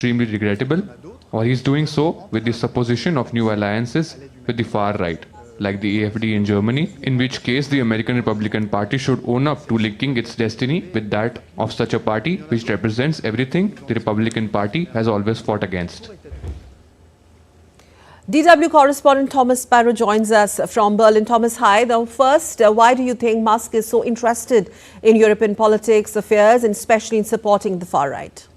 extremely regrettable, or he's doing so with the supposition of new alliances with the far right, like the AfD in Germany, in which case the American Republican Party should own up to linking its destiny with that of such a party which represents everything the Republican Party has always fought against. DW correspondent Thomas Sparrow joins us from Berlin. Thomas, hi. Now, first, why do you think Musk is so interested in European politics affairs and especially in supporting the far right?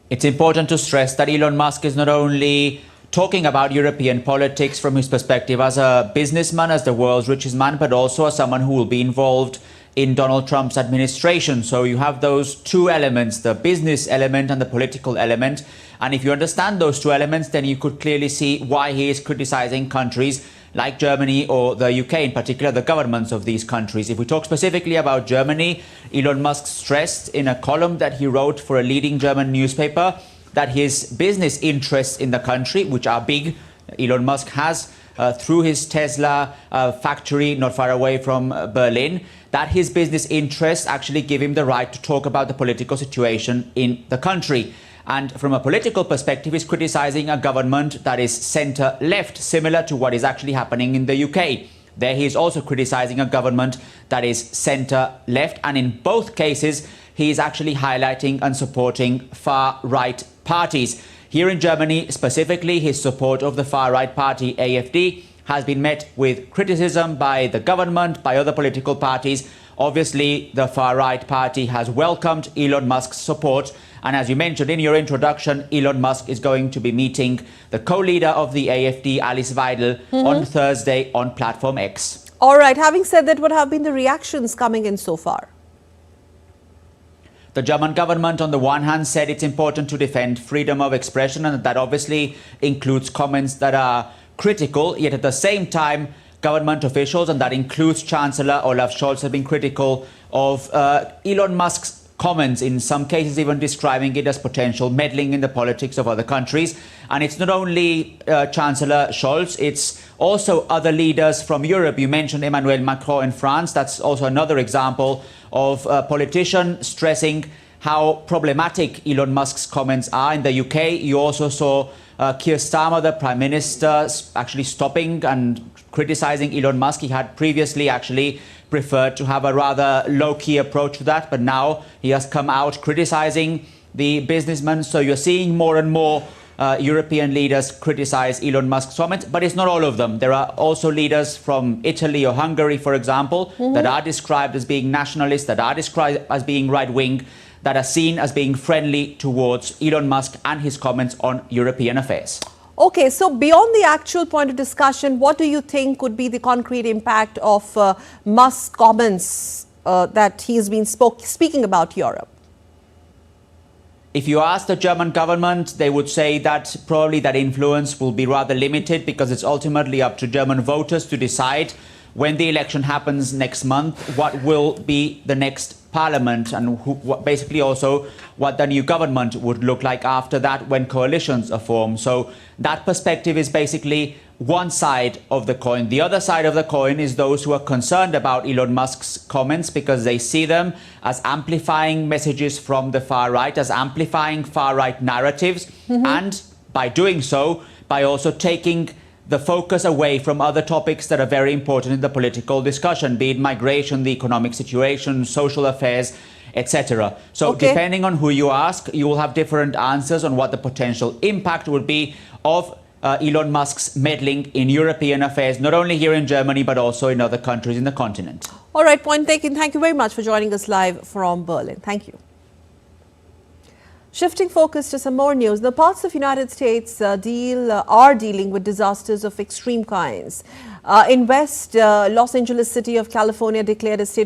It's important to stress that Elon Musk is not only talking about European politics from his perspective as a businessman, as the world's richest man, but also as someone who will be involved in Donald Trump's administration. So you have those two elements, the business element and the political element. And if you understand those two elements, then you could clearly see why he is criticizing countries like Germany or the UK, in particular the governments of these countries. If we talk specifically about Germany, Elon Musk stressed in a column that he wrote for a leading German newspaper that his business interests in the country, which are big, Elon Musk has through his Tesla factory not far away from Berlin, that his business interests actually give him the right to talk about the political situation in the country. And from a political perspective, he's criticizing a government that is centre-left, similar to what is actually happening in the UK. There he is also criticizing a government that is centre-left. And in both cases, he is actually highlighting and supporting far-right parties. Here in Germany, specifically, his support of the far-right party AfD has been met with criticism by the government, by other political parties. Obviously, the far-right party has welcomed Elon Musk's support. And as you mentioned in your introduction, Elon Musk is going to be meeting the co-leader of the AfD, Alice Weidel, on Thursday on Platform X. All right. Having said that, what have been the reactions coming in so far? The German government, on the one hand, said it's important to defend freedom of expression, and that obviously includes comments that are critical. Yet at the same time, government officials, and that includes Chancellor Olaf Scholz, have been critical of Elon Musk's comments, in some cases even describing it as potential meddling in the politics of other countries. And it's not only Chancellor Scholz, it's also other leaders from Europe. You mentioned Emmanuel Macron in France. That's also another example of a politician stressing how problematic Elon Musk's comments are. In the UK, you also saw Keir Starmer, the Prime Minister, actually stopping and criticizing Elon Musk. He had previously actually preferred to have a rather low-key approach to that, but now he has come out criticizing the businessman. So you're seeing more and more European leaders criticize Elon Musk's comments, but it's not all of them. There are also leaders from Italy or Hungary, for example, that are described as being nationalists, that are described as being right-wing, that are seen as being friendly towards Elon Musk and his comments on European affairs. Okay, so beyond the actual point of discussion, what do you think would be the concrete impact of Musk's comments that he's been speaking about Europe? If you ask the German government, they would say that probably that influence will be rather limited, because it's ultimately up to German voters to decide when the election happens next month what will be the next parliament, and basically also what the new government would look like after that when coalitions are formed. So that perspective is basically one side of the coin. The other side of the coin is those who are concerned about Elon Musk's comments, because they see them as amplifying messages from the far right, as amplifying far right narratives, and by doing so, by also taking the focus away from other topics that are very important in the political discussion, be it migration, the economic situation, social affairs, etc. So depending on who you ask, you will have different answers on what the potential impact would be of Elon Musk's meddling in European affairs, not only here in Germany, but also in other countries in the continent. All right, point taken. Thank you very much for joining us live from Berlin. Thank you. Shifting focus to some more news. The parts of United States are dealing with disasters of extreme kinds. In West Los Angeles city of California declared a state